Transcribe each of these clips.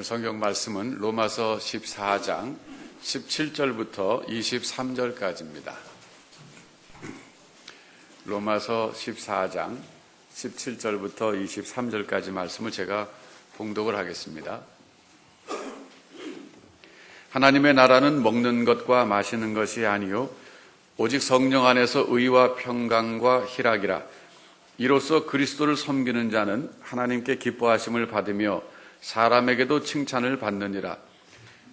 오늘 성경 말씀은 로마서 14장 17절부터 23절까지입니다. 로마서 14장 17절부터 23절까지 말씀을 제가 봉독을 하겠습니다. 하나님의 나라는 먹는 것과 마시는 것이 아니요 오직 성령 안에서 의와 평강과 희락이라. 이로써 그리스도를 섬기는 자는 하나님께 기뻐하심을 받으며 사람에게도 칭찬을 받느니라.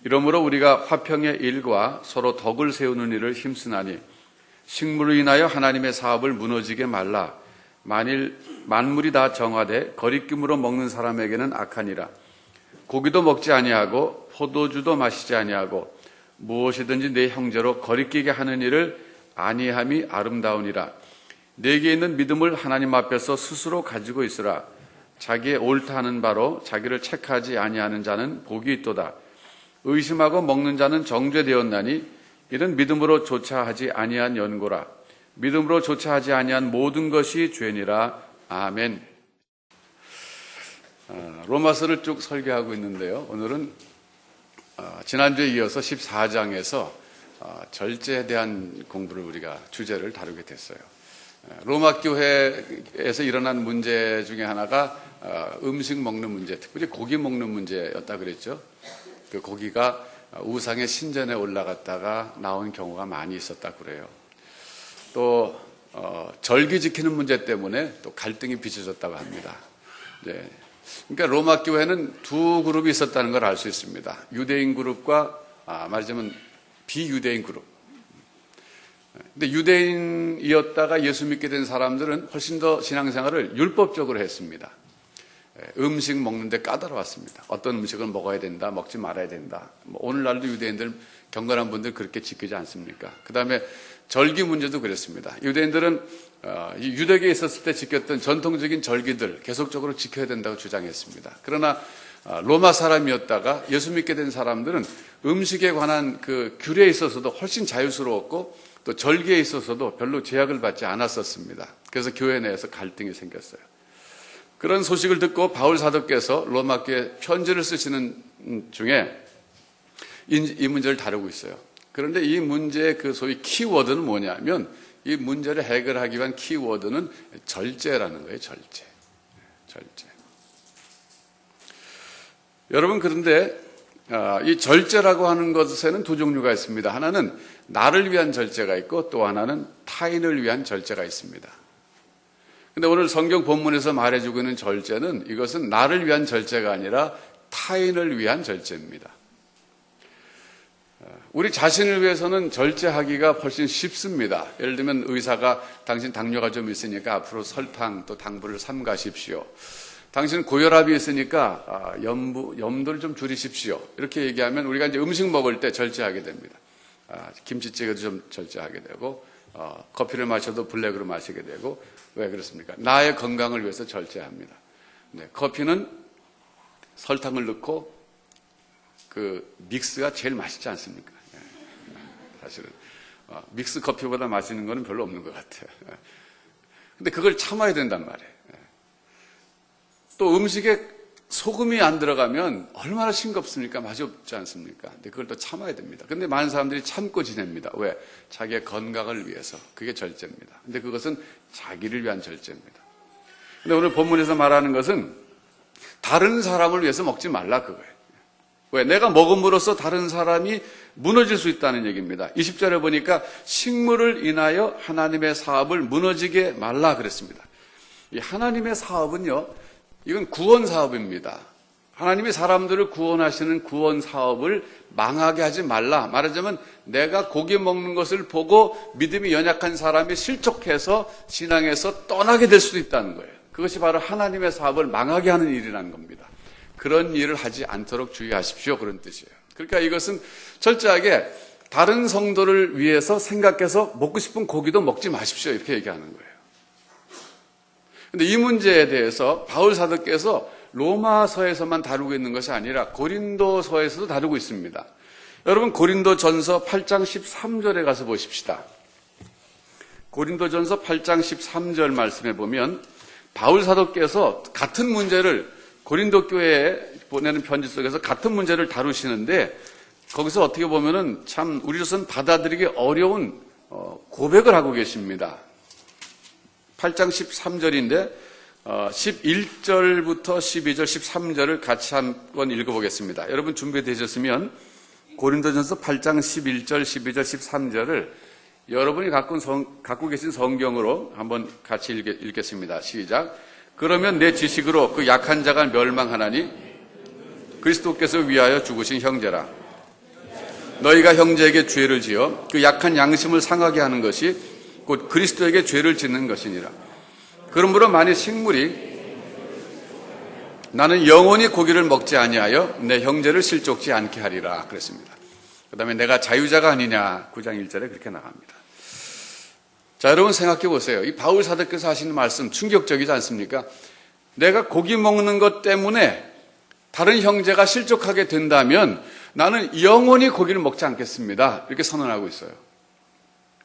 이러므로 우리가 화평의 일과 서로 덕을 세우는 일을 힘쓰나니 식물로 인하여 하나님의 사업을 무너지게 말라. 만일 만물이 다 정하되 거리낌으로 먹는 사람에게는 악하니라. 고기도 먹지 아니하고 포도주도 마시지 아니하고 무엇이든지 내 형제로 거리끼게 하는 일을 아니함이 아름다우니라. 내게 있는 믿음을 하나님 앞에서 스스로 가지고 있으라. 자기의 옳다 하는 바로 자기를 책하지 아니하는 자는 복이 있도다. 의심하고 먹는 자는 정죄되었나니 이는 믿음으로 조차하지 아니한 연고라. 믿음으로 조차하지 아니한 모든 것이 죄니라. 아멘. 로마서를 쭉 설교하고 있는데요. 오늘은 지난주에 이어서 14장에서 절제에 대한 공부를 우리가 주제를 다루게 됐어요. 로마 교회에서 일어난 문제 중에 하나가 음식 먹는 문제, 특별히 고기 먹는 문제였다 그랬죠. 그 고기가 우상의 신전에 올라갔다가 나온 경우가 많이 있었다 그래요. 또 절기 지키는 문제 때문에 또 갈등이 빚어졌다고 합니다. 네. 그러니까 로마 교회는 두 그룹이 있었다는 걸 알 수 있습니다. 유대인 그룹과 말하자면 비유대인 그룹. 근데 유대인이었다가 예수 믿게 된 사람들은 훨씬 더 신앙생활을 율법적으로 했습니다. 음식 먹는데 까다로웠습니다. 어떤 음식을 먹어야 된다, 먹지 말아야 된다. 오늘날도 유대인들, 경건한 분들 그렇게 지키지 않습니까? 그 다음에 절기 문제도 그랬습니다. 유대인들은 유대계에 있었을 때 지켰던 전통적인 절기들 계속적으로 지켜야 된다고 주장했습니다. 그러나 로마 사람이었다가 예수 믿게 된 사람들은 음식에 관한 그 규례에 있어서도 훨씬 자유스러웠고 또 절기에 있어서도 별로 제약을 받지 않았었습니다. 그래서 교회 내에서 갈등이 생겼어요. 그런 소식을 듣고 바울 사도께서 로마 교회에 편지를 쓰시는 중에 이 문제를 다루고 있어요. 그런데 이 문제의 그 소위 키워드는 뭐냐면 이 문제를 해결하기 위한 키워드는 절제라는 거예요. 절제. 여러분, 그런데 이 절제라고 하는 것에는 두 종류가 있습니다. 하나는 나를 위한 절제가 있고 또 하나는 타인을 위한 절제가 있습니다. 근데 오늘 성경 본문에서 말해주고 있는 절제는 이것은 나를 위한 절제가 아니라 타인을 위한 절제입니다. 우리 자신을 위해서는 절제하기가 훨씬 쉽습니다. 예를 들면 의사가 당신 당뇨가 좀 있으니까 앞으로 설탕 또 당분을 삼가십시오. 당신 고혈압이 있으니까 염도를 좀 줄이십시오. 이렇게 얘기하면 우리가 이제 음식 먹을 때 절제하게 됩니다. 김치찌개도 좀 절제하게 되고 커피를 마셔도 블랙으로 마시게 되고. 왜 그렇습니까? 나의 건강을 위해서 절제합니다. 네, 커피는 설탕을 넣고 그 믹스가 제일 맛있지 않습니까? 네, 사실은 믹스 커피보다 맛있는 거는 별로 없는 것 같아요. 근데 그걸 참아야 된단 말이에요. 또 음식에 소금이 안 들어가면 얼마나 싱겁습니까? 맛이 없지 않습니까? 근데 그걸 또 참아야 됩니다. 근데 많은 사람들이 참고 지냅니다. 왜? 자기의 건강을 위해서. 그게 절제입니다. 근데 그것은 자기를 위한 절제입니다. 근데 오늘 본문에서 말하는 것은 다른 사람을 위해서 먹지 말라 그거예요. 왜? 내가 먹음으로써 다른 사람이 무너질 수 있다는 얘기입니다. 20절에 보니까 식물을 인하여 하나님의 사업을 무너지게 말라 그랬습니다. 이 하나님의 사업은요, 이건 구원 사업입니다. 하나님이 사람들을 구원하시는 구원 사업을 망하게 하지 말라. 말하자면 내가 고기 먹는 것을 보고 믿음이 연약한 사람이 실족해서 신앙에서 떠나게 될 수도 있다는 거예요. 그것이 바로 하나님의 사업을 망하게 하는 일이라는 겁니다. 그런 일을 하지 않도록 주의하십시오. 그런 뜻이에요. 그러니까 이것은 철저하게 다른 성도를 위해서 생각해서 먹고 싶은 고기도 먹지 마십시오. 이렇게 얘기하는 거예요. 근데 이 문제에 대해서 바울 사도께서 로마서에서만 다루고 있는 것이 아니라 고린도서에서도 다루고 있습니다. 여러분, 고린도전서 8장 13절에 가서 보십시다. 고린도전서 8장 13절 말씀에 보면 바울 사도께서 같은 문제를 고린도 교회에 보내는 편지 속에서 같은 문제를 다루시는데 거기서 어떻게 보면은 참 우리로서는 받아들이기 어려운 고백을 하고 계십니다. 8장 13절인데 11절부터 12절, 13절을 같이 한번 읽어보겠습니다. 여러분 준비되셨으면 고린도전서 8장 11절, 12절, 13절을 여러분이 갖고 계신 성경으로 한번 같이 읽겠습니다. 시작. 그러면 내 지식으로 그 약한 자가 멸망하나니 그리스도께서 위하여 죽으신 형제라. 너희가 형제에게 죄를 지어 그 약한 양심을 상하게 하는 것이 곧 그리스도에게 죄를 짓는 것이니라. 그러므로 만일 식물이 나는 영원히 고기를 먹지 아니하여 내 형제를 실족지 않게 하리라 그랬습니다. 그 다음에 내가 자유자가 아니냐 9장 1절에 그렇게 나갑니다. 자, 여러분 생각해 보세요. 이 바울 사도께서 하시는 말씀 충격적이지 않습니까? 내가 고기 먹는 것 때문에 다른 형제가 실족하게 된다면 나는 영원히 고기를 먹지 않겠습니다. 이렇게 선언하고 있어요.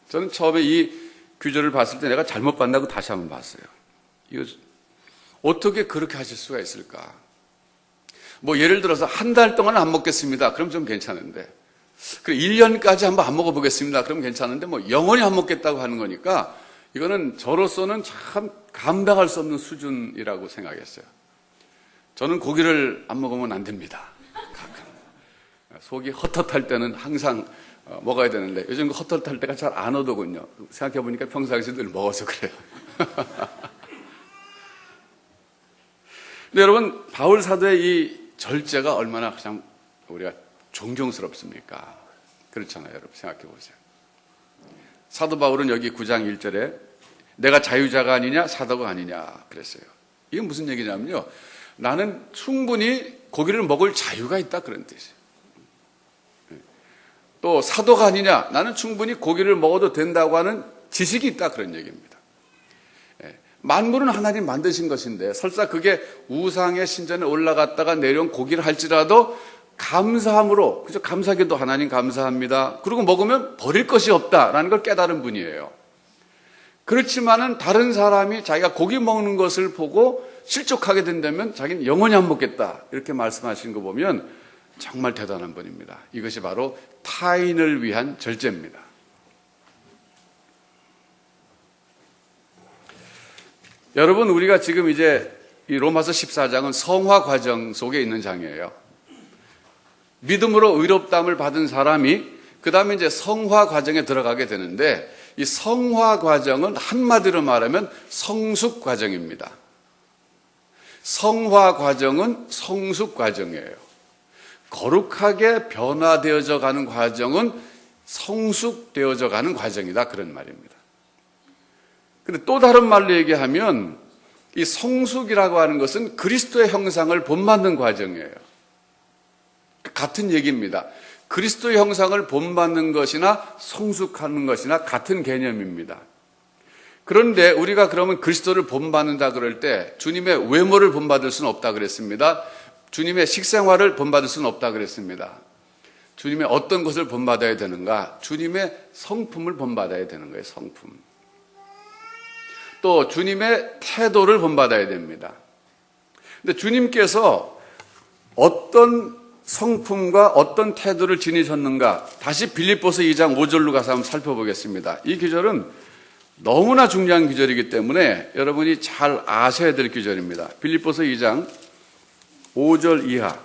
저는 처음에 이 규절을 봤을 때 내가 잘못 봤다고 다시 한번 봤어요. 이거 어떻게 그렇게 하실 수가 있을까? 뭐 예를 들어서 한 달 동안 안 먹겠습니다. 그럼 좀 괜찮은데. 그래 1년까지 한번 안 먹어보겠습니다. 그럼 괜찮은데 뭐 영원히 안 먹겠다고 하는 거니까 이거는 저로서는 참 감당할 수 없는 수준이라고 생각했어요. 저는 고기를 안 먹으면 안 됩니다. 가끔. 속이 헛헛할 때는 항상 먹어야 되는데 요즘 그 헛헛할 때가 잘 안 오더군요. 생각해보니까 평상시에 늘 먹어서 그래요. 근데 여러분 바울 사도의 이 절제가 얼마나 그냥 우리가 존경스럽습니까? 그렇잖아요. 여러분 생각해 보세요. 사도 바울은 여기 9장 1절에 내가 자유자가 아니냐 사도가 아니냐 그랬어요. 이게 무슨 얘기냐면요. 나는 충분히 고기를 먹을 자유가 있다 그런 뜻이에요. 또 사도가 아니냐 나는 충분히 고기를 먹어도 된다고 하는 지식이 있다 그런 얘기입니다. 만물은 하나님 만드신 것인데 설사 그게 우상의 신전에 올라갔다가 내려온 고기를 할지라도 감사함으로 그죠? 감사기도 하나님 감사합니다. 그리고 먹으면 버릴 것이 없다라는 걸 깨달은 분이에요. 그렇지만은 다른 사람이 자기가 고기 먹는 것을 보고 실족하게 된다면 자기는 영원히 안 먹겠다 이렇게 말씀하신 거 보면 정말 대단한 분입니다. 이것이 바로 타인을 위한 절제입니다. 여러분 우리가 지금 이제 이 로마서 14장은 성화 과정 속에 있는 장이에요. 믿음으로 의롭다함을 받은 사람이 그 다음에 이제 성화 과정에 들어가게 되는데 이 성화 과정은 한마디로 말하면 성숙 과정입니다. 성화 과정은 성숙 과정이에요. 거룩하게 변화되어져 가는 과정은 성숙되어져 가는 과정이다 그런 말입니다. 근데 또 다른 말로 얘기하면 이 성숙이라고 하는 것은 그리스도의 형상을 본받는 과정이에요. 같은 얘기입니다. 그리스도의 형상을 본받는 것이나 성숙하는 것이나 같은 개념입니다. 그런데 우리가 그러면 그리스도를 본받는다 그럴 때 주님의 외모를 본받을 수는 없다 그랬습니다. 주님의 식생활을 본받을 수는 없다 그랬습니다. 주님의 어떤 것을 본받아야 되는가? 주님의 성품을 본받아야 되는 거예요. 성품. 또 주님의 태도를 본받아야 됩니다. 근데 주님께서 어떤 성품과 어떤 태도를 지니셨는가? 다시 빌립보서 2장 5절로 가서 한번 살펴보겠습니다. 이 구절은 너무나 중요한 구절이기 때문에 여러분이 잘 아셔야 될 구절입니다. 빌립보서 2장 5절 이하.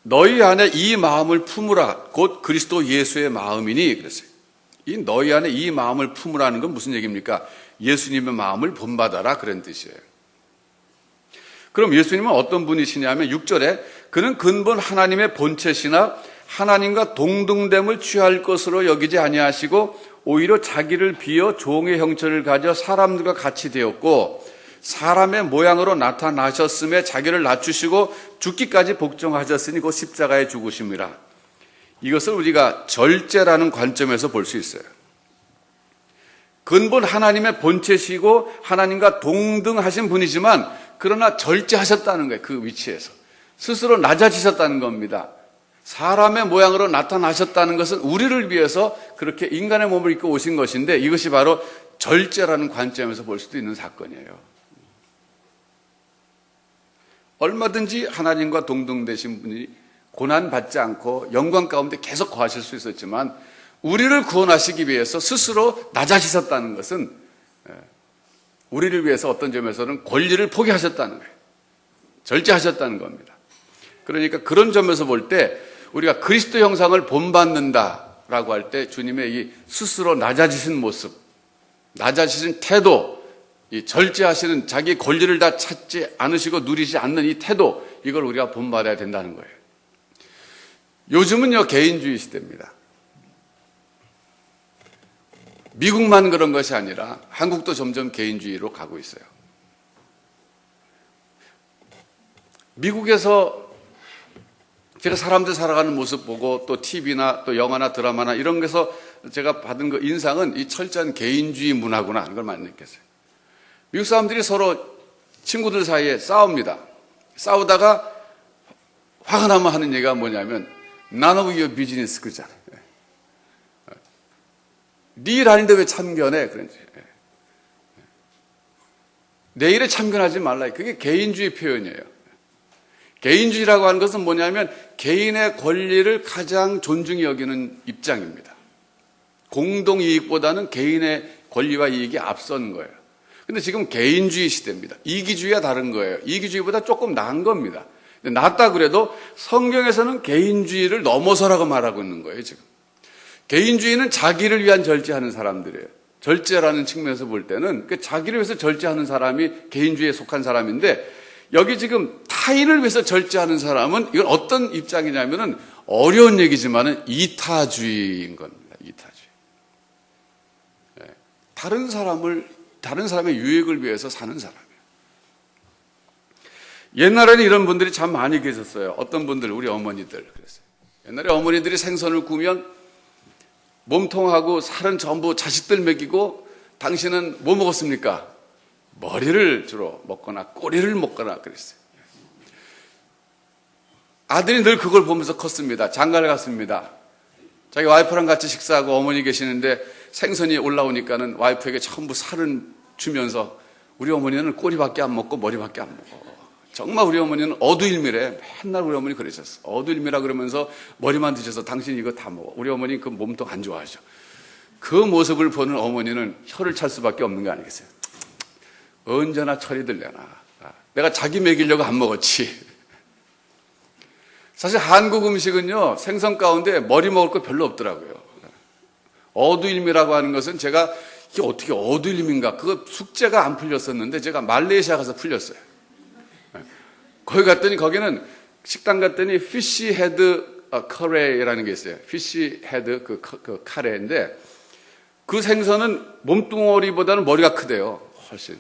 너희 안에 이 마음을 품으라 곧 그리스도 예수의 마음이니 그랬어요. 이 너희 안에 이 마음을 품으라는 건 무슨 얘기입니까? 예수님의 마음을 본받아라 그런 뜻이에요. 그럼 예수님은 어떤 분이시냐면 6절에 그는 근본 하나님의 본체시나 하나님과 동등됨을 취할 것으로 여기지 아니하시고 오히려 자기를 비어 종의 형체를 가져 사람들과 같이 되었고 사람의 모양으로 나타나셨음에 자기를 낮추시고 죽기까지 복종하셨으니 곧 십자가에 죽으심이라. 이것을 우리가 절제라는 관점에서 볼 수 있어요. 근본 하나님의 본체시고 하나님과 동등하신 분이지만 그러나 절제하셨다는 거예요. 그 위치에서. 스스로 낮아지셨다는 겁니다. 사람의 모양으로 나타나셨다는 것은 우리를 위해서 그렇게 인간의 몸을 입고 오신 것인데 이것이 바로 절제라는 관점에서 볼 수도 있는 사건이에요. 얼마든지 하나님과 동등되신 분이 고난받지 않고 영광 가운데 계속 거하실 수 있었지만 우리를 구원하시기 위해서 스스로 낮아지셨다는 것은 우리를 위해서 어떤 점에서는 권리를 포기하셨다는 거예요. 절제하셨다는 겁니다. 그러니까 그런 점에서 볼 때 우리가 그리스도 형상을 본받는다라고 할 때 주님의 이 스스로 낮아지신 모습, 낮아지신 태도, 이 절제하시는 자기 권리를 다 찾지 않으시고 누리지 않는 이 태도, 이걸 우리가 본받아야 된다는 거예요. 요즘은요, 개인주의 시대입니다. 미국만 그런 것이 아니라 한국도 점점 개인주의로 가고 있어요. 미국에서 제가 사람들 살아가는 모습 보고 또 TV나 또 영화나 드라마나 이런 데서 제가 받은 그 인상은 이 철저한 개인주의 문화구나 하는 걸 많이 느꼈어요. 미국 사람들이 서로 친구들 사이에 싸웁니다. 싸우다가 화가 나면 하는 얘기가 뭐냐면 None of your business 그러잖아요. 네 일 아닌데 왜 참견해? 그런지. 내 일에 참견하지 말라. 그게 개인주의 표현이에요. 개인주의라고 하는 것은 뭐냐면 개인의 권리를 가장 존중히 여기는 입장입니다. 공동이익보다는 개인의 권리와 이익이 앞선 거예요. 근데 지금 개인주의 시대입니다. 이기주의와 다른 거예요. 이기주의보다 조금 나은 겁니다. 낫다 그래도 성경에서는 개인주의를 넘어서라고 말하고 있는 거예요, 지금. 개인주의는 자기를 위한 절제하는 사람들이에요. 절제라는 측면에서 볼 때는 자기를 위해서 절제하는 사람이 개인주의에 속한 사람인데 여기 지금 타인을 위해서 절제하는 사람은 이건 어떤 입장이냐면은 어려운 얘기지만은 이타주의인 겁니다. 이타주의. 다른 사람의 유익을 위해서 사는 사람이에요. 옛날에는 이런 분들이 참 많이 계셨어요. 어떤 분들, 우리 어머니들 그랬어요. 옛날에 어머니들이 생선을 구우면 몸통하고 살은 전부 자식들 먹이고 당신은 뭐 먹었습니까? 머리를 주로 먹거나 꼬리를 먹거나 그랬어요. 아들이 늘 그걸 보면서 컸습니다. 장가를 갔습니다. 자기 와이프랑 같이 식사하고 어머니 계시는데 생선이 올라오니까는 와이프에게 전부 살을 주면서 우리 어머니는 꼬리밖에 안 먹고 머리밖에 안 먹어. 정말 우리 어머니는 어두일미래. 맨날 우리 어머니 그러셨어. 어두일미라 그러면서 머리만 드셔서 당신 이거 다 먹어. 우리 어머니 그 몸통 안 좋아하죠. 그 모습을 보는 어머니는 혀를 찰 수밖에 없는 거 아니겠어요? 언제나 철이 들려나. 내가 자기 먹이려고 안 먹었지. 사실 한국 음식은요, 생선 가운데 머리 먹을 거 별로 없더라고요. 어두일미라고 하는 것은 제가 이게 어떻게 어두일미인가? 그거 숙제가 안 풀렸었는데 제가 말레이시아 가서 풀렸어요. 거기 갔더니 거기는 식당 갔더니 피쉬 헤드 카레라는 게 있어요. 피쉬 헤드 그 카레인데 그 생선은 몸뚱어리보다는 머리가 크대요. 훨씬.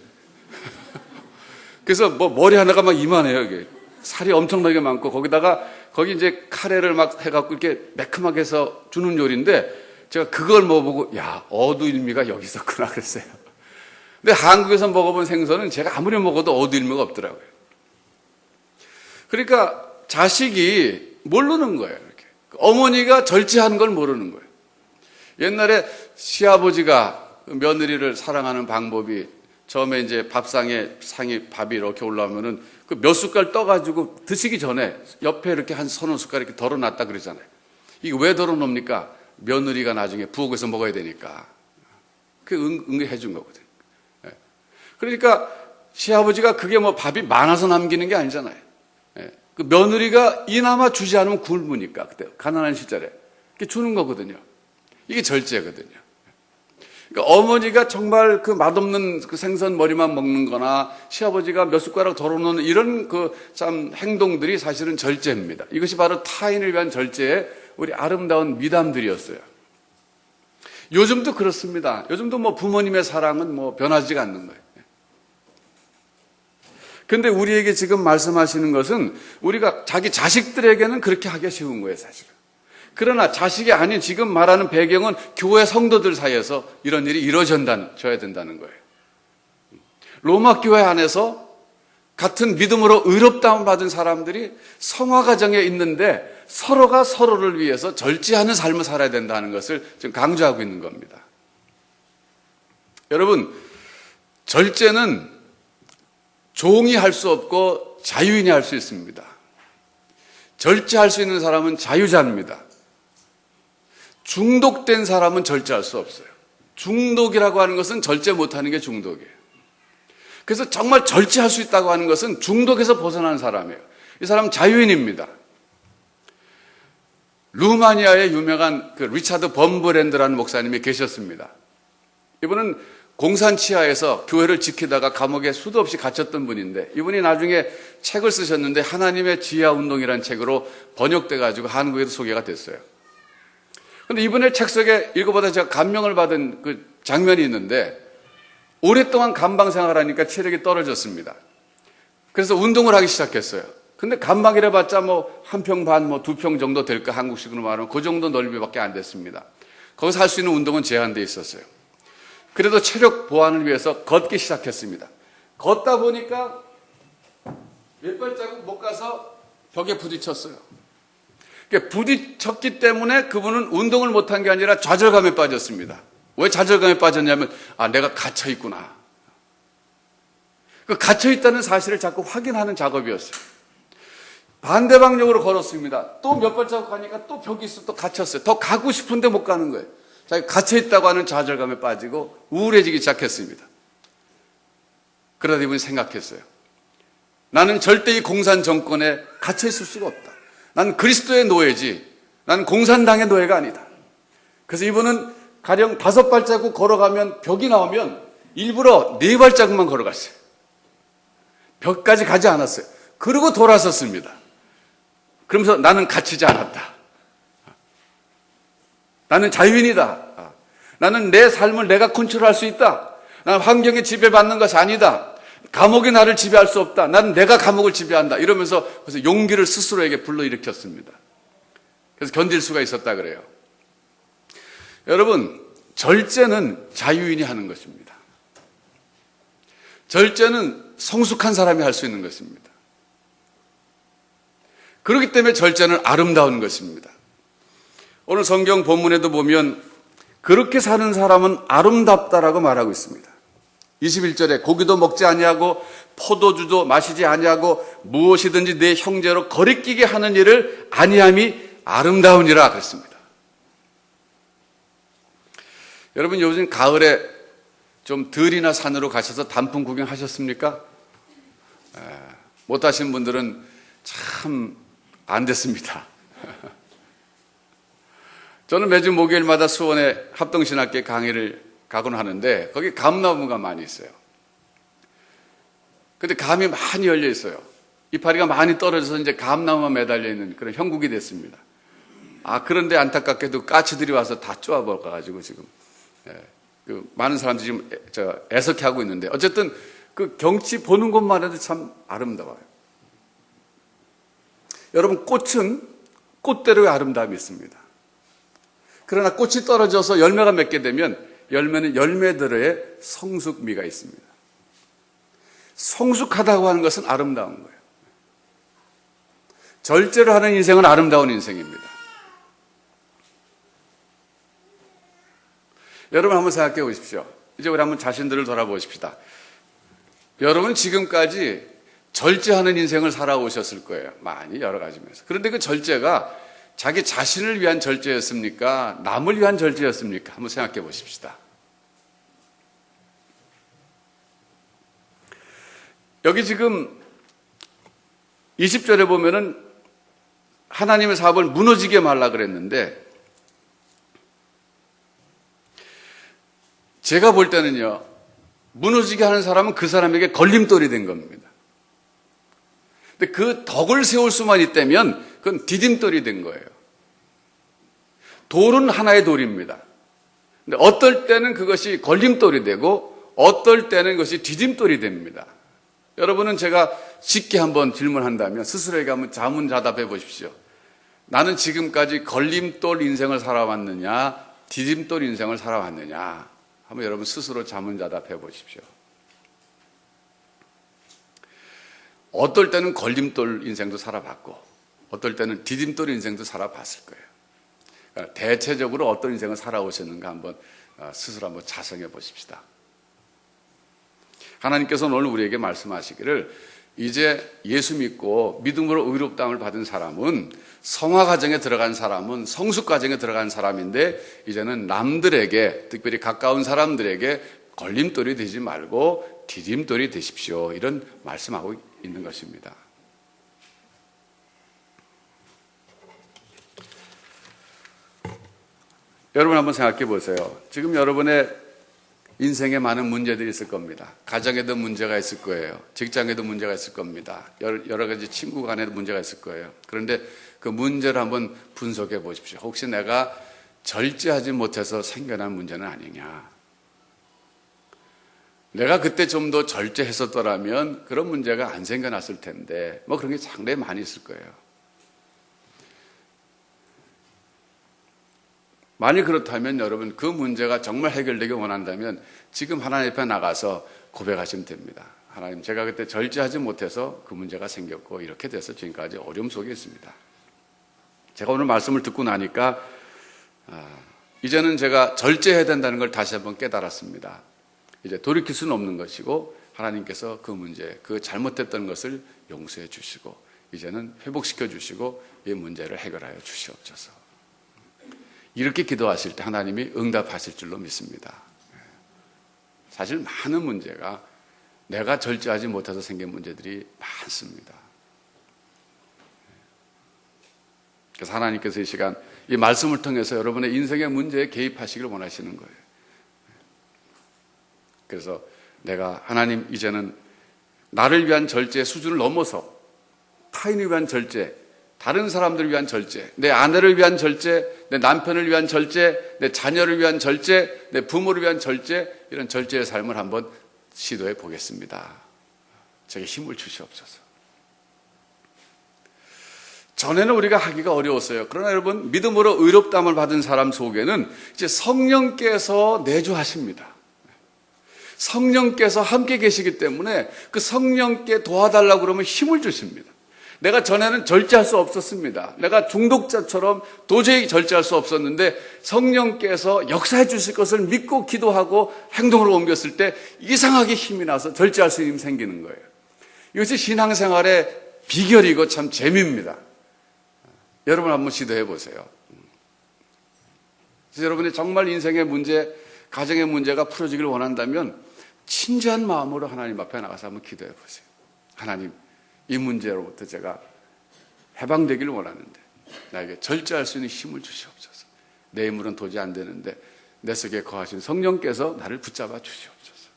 그래서 뭐 머리 하나가 막 이만해요. 이게 살이 엄청나게 많고 거기다가 거기 이제 카레를 막 해갖고 이렇게 매콤하게 해서 주는 요리인데 제가 그걸 먹어보고 야 어두일미가 여기 있었구나 그랬어요. 근데 한국에서 먹어본 생선은 제가 아무리 먹어도 어두일미가 없더라고요. 그러니까 자식이 모르는 거예요. 이렇게. 어머니가 절제하는 걸 모르는 거예요. 옛날에 시아버지가 며느리를 사랑하는 방법이 처음에 이제 밥상에 밥이 이렇게 올라오면은 그 몇 숟갈 떠가지고 드시기 전에 옆에 이렇게 한 서너 숟갈 이렇게 덜어놨다 그러잖아요. 이게 왜 덜어놓습니까? 며느리가 나중에 부엌에서 먹어야 되니까. 그게 응해준 게 거거든요. 그러니까 시아버지가 그게 뭐 밥이 많아서 남기는 게 아니잖아요. 그 며느리가 이나마 주지 않으면 굶으니까 그때 가난한 시절에 이렇게 주는 거거든요. 이게 절제거든요. 그러니까 어머니가 정말 그 맛없는 그 생선 머리만 먹는 거나 시아버지가 몇 숟가락 덜어놓는 이런 그 참 행동들이 사실은 절제입니다. 이것이 바로 타인을 위한 절제의 우리 아름다운 미담들이었어요. 요즘도 그렇습니다. 요즘도 뭐 부모님의 사랑은 뭐 변하지가 않는 거예요. 근데 우리에게 지금 말씀하시는 것은 우리가 자기 자식들에게는 그렇게 하기가 쉬운 거예요, 사실은. 그러나 자식이 아닌 지금 말하는 배경은 교회 성도들 사이에서 이런 일이 이루어져야 된다는 거예요. 로마 교회 안에서 같은 믿음으로 의롭다함을 받은 사람들이 성화 과정에 있는데 서로가 서로를 위해서 절제하는 삶을 살아야 된다는 것을 지금 강조하고 있는 겁니다. 여러분, 절제는 종이 할 수 없고 자유인이 할 수 있습니다. 절제할 수 있는 사람은 자유자입니다. 중독된 사람은 절제할 수 없어요. 중독이라고 하는 것은 절제 못하는 게 중독이에요. 그래서 정말 절제할 수 있다고 하는 것은 중독에서 벗어나는 사람이에요. 이 사람은 자유인입니다. 루마니아의 유명한 리차드 범브랜드라는 목사님이 계셨습니다. 이분은 공산 치하에서 교회를 지키다가 감옥에 수도 없이 갇혔던 분인데 이분이 나중에 책을 쓰셨는데 하나님의 지하 운동이라는 책으로 번역돼 가지고 한국에도 소개가 됐어요. 그런데 이분의 책 속에 읽어보다 제가 감명을 받은 그 장면이 있는데 오랫동안 감방 생활하니까 체력이 떨어졌습니다. 그래서 운동을 하기 시작했어요. 근데 감방이라 봤자 뭐 한 평 반, 뭐 2평 정도 될까 한국식으로 말하면 그 정도 넓이밖에 안 됐습니다. 거기서 할 수 있는 운동은 제한되어 있었어요. 그래도 체력 보완을 위해서 걷기 시작했습니다. 걷다 보니까 몇 발자국 못 가서 벽에 부딪혔어요. 부딪혔기 때문에 그분은 운동을 못한 게 아니라 좌절감에 빠졌습니다. 왜 좌절감에 빠졌냐면 내가 갇혀 있구나. 그 갇혀 있다는 사실을 자꾸 확인하는 작업이었어요. 반대 방향으로 걸었습니다. 또 몇 발자국 가니까 또 벽이 있어 또 갇혔어요. 더 가고 싶은데 못 가는 거예요. 자기가 갇혀있다고 하는 좌절감에 빠지고 우울해지기 시작했습니다. 그러다 이분이 생각했어요. 나는 절대 이 공산 정권에 갇혀있을 수가 없다. 난 그리스도의 노예지. 난 공산당의 노예가 아니다. 그래서 이분은 가령 5발자국 걸어가면 벽이 나오면 일부러 4발자국만 걸어갔어요. 벽까지 가지 않았어요. 그리고 돌아섰습니다. 그러면서 나는 갇히지 않았다. 나는 자유인이다. 나는 내 삶을 내가 컨트롤할 수 있다. 나는 환경에 지배받는 것이 아니다. 감옥이 나를 지배할 수 없다. 나는 내가 감옥을 지배한다. 이러면서 그래서 용기를 스스로에게 불러일으켰습니다. 그래서 견딜 수가 있었다 그래요. 여러분, 절제는 자유인이 하는 것입니다. 절제는 성숙한 사람이 할 수 있는 것입니다. 그렇기 때문에 절제는 아름다운 것입니다. 오늘 성경 본문에도 보면 그렇게 사는 사람은 아름답다라고 말하고 있습니다. 21절에 고기도 먹지 아니하고 포도주도 마시지 아니하고 무엇이든지 내 형제로 거리끼게 하는 일을 아니함이 아름다우니라 그랬습니다. 여러분 요즘 가을에 좀 들이나 산으로 가셔서 단풍 구경하셨습니까? 못 하신 분들은 참 안 됐습니다. 저는 매주 목요일마다 수원의 합동신학교에 강의를 가곤 하는데 거기 감나무가 많이 있어요. 근데 감이 많이 열려 있어요. 이파리가 많이 떨어져서 이제 감나무만 매달려 있는 그런 형국이 됐습니다. 그런데 안타깝게도 까치들이 와서 다 쪼아버려가지고 지금 많은 사람들이 지금 애석해하고 있는데 어쨌든 그 경치 보는 것만 해도 참 아름다워요. 여러분 꽃은 꽃대로의 아름다움이 있습니다. 그러나 꽃이 떨어져서 열매가 맺게 되면 열매는 열매대로의 성숙미가 있습니다. 성숙하다고 하는 것은 아름다운 거예요. 절제를 하는 인생은 아름다운 인생입니다. 여러분 한번 생각해 보십시오. 이제 우리 한번 자신들을 돌아보십시다. 여러분 지금까지 절제하는 인생을 살아오셨을 거예요. 많이 여러 가지 면에서. 그런데 그 절제가 자기 자신을 위한 절제였습니까? 남을 위한 절제였습니까? 한번 생각해 보십시다. 여기 지금 20절에 보면은 하나님의 사업을 무너지게 말라 그랬는데 제가 볼 때는요, 무너지게 하는 사람은 그 사람에게 걸림돌이 된 겁니다. 근데 그 덕을 세울 수만 있다면 그건 디딤돌이 된 거예요. 돌은 하나의 돌입니다. 근데 어떨 때는 그것이 걸림돌이 되고 어떨 때는 그것이 디딤돌이 됩니다. 여러분은 제가 쉽게 한번 질문한다면 스스로에게 한번 자문자답해 보십시오. 나는 지금까지 걸림돌 인생을 살아왔느냐 디딤돌 인생을 살아왔느냐 한번 여러분 스스로 자문자답해 보십시오. 어떨 때는 걸림돌 인생도 살아봤고 어떨 때는 디딤돌 인생도 살아봤을 거예요. 그러니까 대체적으로 어떤 인생을 살아오셨는가 한번 스스로 한번 자성해 보십시다. 하나님께서는 오늘 우리에게 말씀하시기를 이제 예수 믿고 믿음으로 의롭다함을 받은 사람은 성화 과정에 들어간 사람은 성숙 과정에 들어간 사람인데 이제는 남들에게 특별히 가까운 사람들에게 걸림돌이 되지 말고 디딤돌이 되십시오. 이런 말씀하고 있는 것입니다. 여러분 한번 생각해 보세요. 지금 여러분의 인생에 많은 문제들이 있을 겁니다. 가정에도 문제가 있을 거예요. 직장에도 문제가 있을 겁니다. 여러 가지 친구 간에도 문제가 있을 거예요. 그런데 그 문제를 한번 분석해 보십시오. 혹시 내가 절제하지 못해서 생겨난 문제는 아니냐? 내가 그때 좀 더 절제했었더라면 그런 문제가 안 생겨났을 텐데 뭐 그런 게 상당히 많이 있을 거예요. 만일 그렇다면 여러분 그 문제가 정말 해결되기 원한다면 지금 하나님 앞에 나가서 고백하시면 됩니다. 하나님, 제가 그때 절제하지 못해서 그 문제가 생겼고 이렇게 돼서 지금까지 어려움 속에 있습니다. 제가 오늘 말씀을 듣고 나니까 이제는 제가 절제해야 된다는 걸 다시 한번 깨달았습니다. 이제 돌이킬 수는 없는 것이고 하나님께서 그 문제, 그 잘못했던 것을 용서해 주시고 이제는 회복시켜 주시고 이 문제를 해결하여 주시옵소서. 이렇게 기도하실 때 하나님이 응답하실 줄로 믿습니다. 사실 많은 문제가 내가 절제하지 못해서 생긴 문제들이 많습니다. 그래서 하나님께서 이 시간 이 말씀을 통해서 여러분의 인생의 문제에 개입하시길 원하시는 거예요. 그래서 내가 하나님 이제는 나를 위한 절제 수준을 넘어서 타인을 위한 절제, 다른 사람들을 위한 절제, 내 아내를 위한 절제, 내 남편을 위한 절제, 내 자녀를 위한 절제, 내 부모를 위한 절제, 이런 절제의 삶을 한번 시도해 보겠습니다. 제게 힘을 주시옵소서. 전에는 우리가 하기가 어려웠어요. 그러나 여러분, 믿음으로 의롭다함을 받은 사람 속에는 이제 성령께서 내주하십니다. 성령께서 함께 계시기 때문에 그 성령께 도와달라고 그러면 힘을 주십니다. 내가 전에는 절제할 수 없었습니다. 내가 중독자처럼 도저히 절제할 수 없었는데 성령께서 역사해 주실 것을 믿고 기도하고 행동으로 옮겼을 때 이상하게 힘이 나서 절제할 수 있는 힘이 생기는 거예요. 이것이 신앙생활의 비결이고 참 재미입니다. 여러분 한번 시도해 보세요. 여러분이 정말 인생의 문제, 가정의 문제가 풀어지길 원한다면 진지한 마음으로 하나님 앞에 나가서 한번 기도해 보세요. 하나님, 이 문제로부터 제가 해방되길 원하는데 나에게 절제할 수 있는 힘을 주시옵소서. 내 힘으로는 도저히 안 되는데 내 속에 거하신 성령께서 나를 붙잡아 주시옵소서.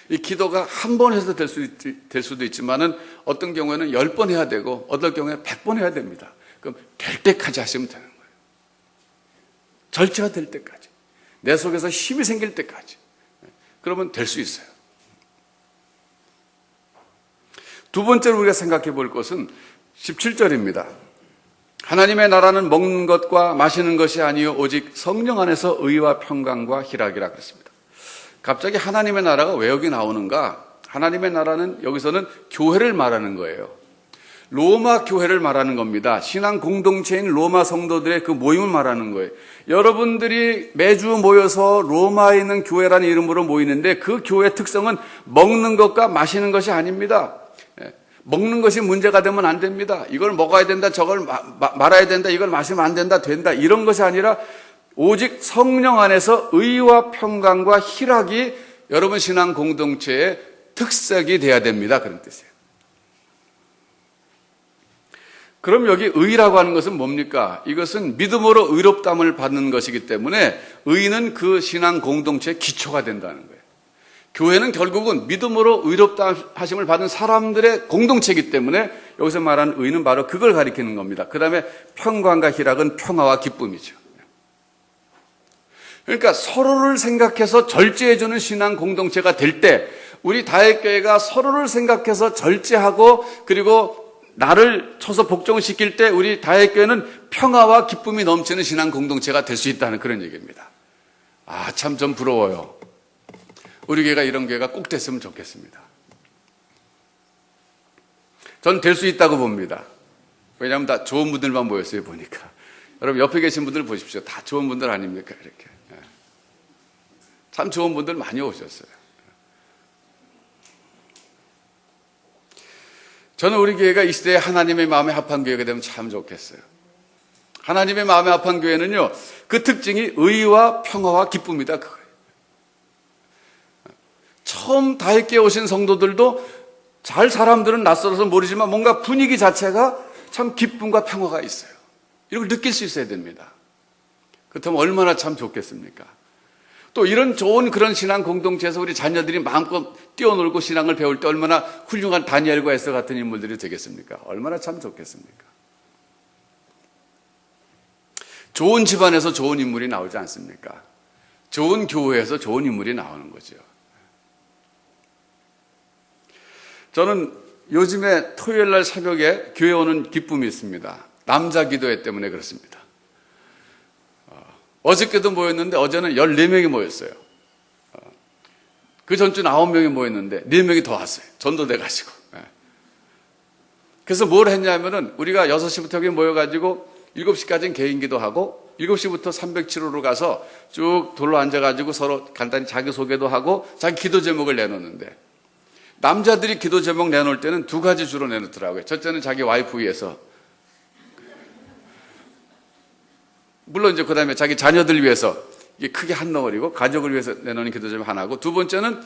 이 기도가 한 번 해서 될 수도 있지만은 어떤 경우에는 10번 해야 되고 어떤 경우에 100번 해야 됩니다. 그럼 될 때까지 하시면 되는 거예요. 절제가 될 때까지, 내 속에서 힘이 생길 때까지. 그러면 될 수 있어요. 두 번째로 우리가 생각해 볼 것은 17절입니다. 하나님의 나라는 먹는 것과 마시는 것이 아니요 오직 성령 안에서 의와 평강과 희락이라 그랬습니다. 갑자기 하나님의 나라가 왜 여기 나오는가? 하나님의 나라는 여기서는 교회를 말하는 거예요. 로마 교회를 말하는 겁니다. 신앙 공동체인 로마 성도들의 그 모임을 말하는 거예요. 여러분들이 매주 모여서 로마에 있는 교회라는 이름으로 모이는데 그 교회의 특성은 먹는 것과 마시는 것이 아닙니다. 먹는 것이 문제가 되면 안 됩니다. 이걸 먹어야 된다, 저걸 말아야 된다, 이걸 마시면 안 된다, 된다, 이런 것이 아니라 오직 성령 안에서 의와 평강과 희락이 여러분 신앙 공동체의 특색이 돼야 됩니다. 그런 뜻이에요. 그럼 여기 의라고 하는 것은 뭡니까? 이것은 믿음으로 의롭다함을 받는 것이기 때문에 의는 그 신앙 공동체의 기초가 된다는 거예요. 교회는 결국은 믿음으로 의롭다 하심을 받은 사람들의 공동체이기 때문에 여기서 말하는 의는 바로 그걸 가리키는 겁니다. 그 다음에 평강과 희락은 평화와 기쁨이죠. 그러니까 서로를 생각해서 절제해주는 신앙 공동체가 될 때 우리 다윗교회가 서로를 생각해서 절제하고 그리고 나를 쳐서 복종시킬 때 우리 다윗교회는 평화와 기쁨이 넘치는 신앙 공동체가 될 수 있다는 그런 얘기입니다. 아, 참 좀 부러워요. 우리 교회가 이런 교회가 꼭 됐으면 좋겠습니다. 전 될 수 있다고 봅니다. 왜냐하면 다 좋은 분들만 모였어요, 보니까. 여러분 옆에 계신 분들 보십시오. 다 좋은 분들 아닙니까? 이렇게. 참 좋은 분들 많이 오셨어요. 저는 우리 교회가 이 시대에 하나님의 마음에 합한 교회가 되면 참 좋겠어요. 하나님의 마음에 합한 교회는요, 그 특징이 의와 평화와 기쁨이다, 그거예요. 처음 다윗교회 오신 성도들도 잘 사람들은 낯설어서 모르지만 뭔가 분위기 자체가 참 기쁨과 평화가 있어요. 이걸 느낄 수 있어야 됩니다. 그렇다면 얼마나 참 좋겠습니까? 또 이런 좋은 그런 신앙 공동체에서 우리 자녀들이 마음껏 뛰어놀고 신앙을 배울 때 얼마나 훌륭한 다니엘과 에스더 같은 인물들이 되겠습니까? 얼마나 참 좋겠습니까? 좋은 집안에서 좋은 인물이 나오지 않습니까? 좋은 교회에서 좋은 인물이 나오는 거죠. 저는 요즘에 토요일 날 새벽에 교회 오는 기쁨이 있습니다. 남자 기도회 때문에 그렇습니다. 어저께도 모였는데 어제는 14명이 모였어요. 그 전주 9명이 모였는데 4명이 더 왔어요. 전도돼 가지고. 그래서 뭘 했냐면은 우리가 6시부터 여기 모여가지고 7시까지는 개인 기도하고 7시부터 307호로 가서 쭉 돌로 앉아가지고 서로 간단히 자기소개도 하고 자기 기도 제목을 내놓는데 남자들이 기도 제목 내놓을 때는 2가지 주로 내놓더라고요. 첫째는 자기 와이프 위해서, 물론 이제 그 다음에 자기 자녀들 위해서, 이게 크게 한 덩어리고 가족을 위해서 내놓는 기도 제목 하나고, 두 번째는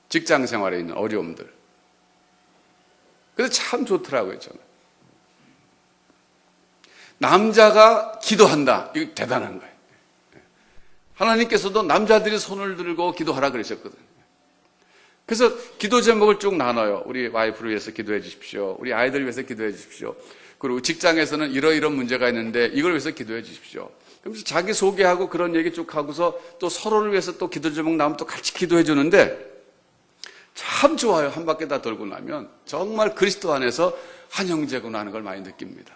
직장 생활에 있는 어려움들. 그래서 참 좋더라고요, 저는. 남자가 기도한다. 이거 대단한 거예요. 하나님께서도 남자들이 손을 들고 기도하라 그러셨거든요. 그래서 기도 제목을 쭉 나눠요. 우리 와이프를 위해서 기도해 주십시오. 우리 아이들 위해서 기도해 주십시오. 그리고 직장에서는 이런 문제가 있는데 이걸 위해서 기도해 주십시오. 그러면서 자기 소개하고 그런 얘기 쭉 하고서 또 서로를 위해서 또 기도 제목 나오면 또 같이 기도해 주는데 참 좋아요. 한 바퀴 다 돌고 나면 정말 그리스도 안에서 한 형제구나 하는 걸 많이 느낍니다.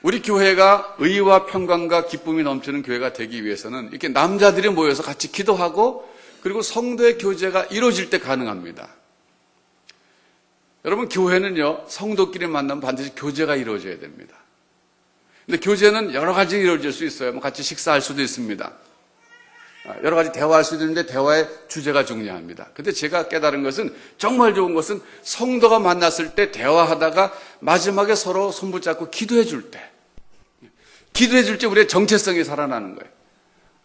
우리 교회가 의와 평강과 기쁨이 넘치는 교회가 되기 위해서는 이렇게 남자들이 모여서 같이 기도하고 그리고 성도의 교제가 이루어질 때 가능합니다. 여러분, 교회는요, 성도끼리 만나면 반드시 교제가 이루어져야 됩니다. 근데 교제는 여러 가지 이루어질 수 있어요. 뭐 같이 식사할 수도 있습니다. 여러 가지 대화할 수도 있는데 대화의 주제가 중요합니다. 근데 제가 깨달은 것은 정말 좋은 것은 성도가 만났을 때 대화하다가 마지막에 서로 손붙잡고 기도해 줄 때, 기도해 줄 때 우리의 정체성이 살아나는 거예요.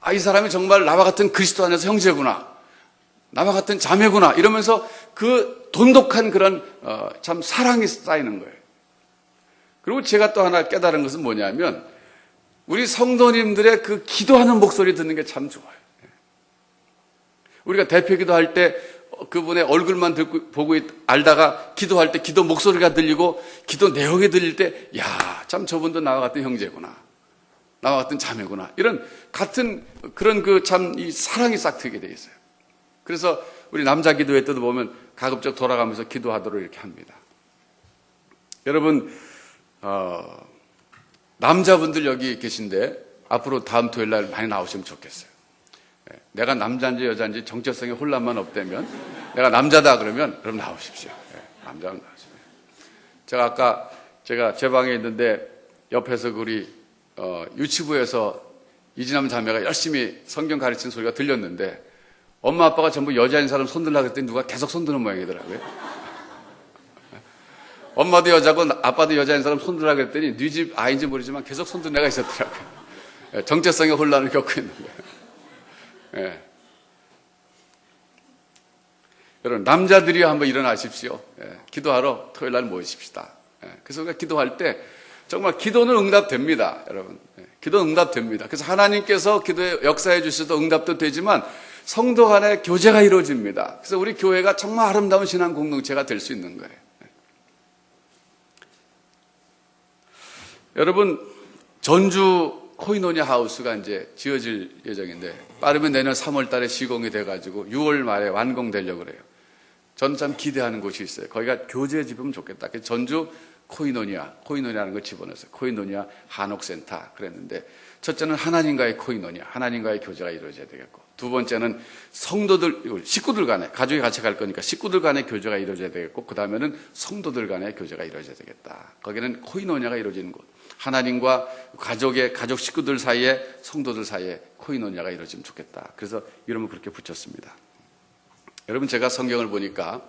아, 이 사람이 정말 나와 같은 그리스도 안에서 형제구나, 나와 같은 자매구나, 이러면서 그 돈독한 그런 참 사랑이 쌓이는 거예요. 그리고 제가 또 하나 깨달은 것은 뭐냐면 우리 성도님들의 그 기도하는 목소리 듣는 게 참 좋아요. 우리가 대표 기도할 때 그분의 얼굴만 보고 알다가 기도할 때 기도 목소리가 들리고 기도 내용이 들릴 때, 야, 참 저분도 나와 같은 형제구나, 나와 같은 자매구나, 이런 같은 그런 그 참 이 사랑이 싹 트게 돼 있어요. 그래서 우리 남자 기도회 때도 보면 가급적 돌아가면서 기도하도록 이렇게 합니다. 여러분, 남자분들 여기 계신데 앞으로 다음 토요일 날 많이 나오시면 좋겠어요. 내가 남자인지 여자인지 정체성에 혼란만 없다면, 내가 남자다 그러면 그럼 나오십시오. 남자는 나오십시오. 제가 아까 제 방에 있는데 옆에서 우리 유치부에서 이진남 자매가 열심히 성경 가르치는 소리가 들렸는데 엄마 아빠가 전부 여자인 사람 손들라고 했더니 누가 계속 손드는 모양이더라고요. 엄마도 여자고 아빠도 여자인 사람 손들라고 했더니 네 집 아이인지 모르지만 계속 손드는 애가 있었더라고요. 정체성의 혼란을 겪고 있는 거예요. 예. 여러분, 남자들이 한번 일어나십시오. 기도하러 토요일 날 모이십시다. 그래서 우리가 기도할 때 정말 기도는 응답됩니다. 여러분, 기도는 응답됩니다. 그래서 하나님께서 기도에 역사해 주셔도 응답도 되지만 성도 간의 교제가 이루어집니다. 그래서 우리 교회가 정말 아름다운 신앙 공동체가 될 수 있는 거예요. 여러분, 전주 코이노니아 하우스가 이제 지어질 예정인데 빠르면 내년 3월 달에 시공이 돼가지고 6월 말에 완공되려고 그래요. 저는 참 기대하는 곳이 있어요. 거기가 교제 집이면 좋겠다. 그래서 전주 코이노니아라는 걸 집어넣었어요. 코이노니아 한옥센터 그랬는데, 첫째는 하나님과의 코이노니아, 하나님과의 교제가 이루어져야 되겠고, 두 번째는 성도들, 식구들 간에, 가족이 같이 갈 거니까 식구들 간의 교제가 이루어져야 되겠고, 그 다음에는 성도들 간의 교제가 이루어져야 되겠다. 거기는 코이노니아가 이루어지는 곳. 하나님과 가족 식구들 사이에, 성도들 사이에 코이노니아가 이루어지면 좋겠다. 그래서 이름을 그렇게 붙였습니다. 여러분, 제가 성경을 보니까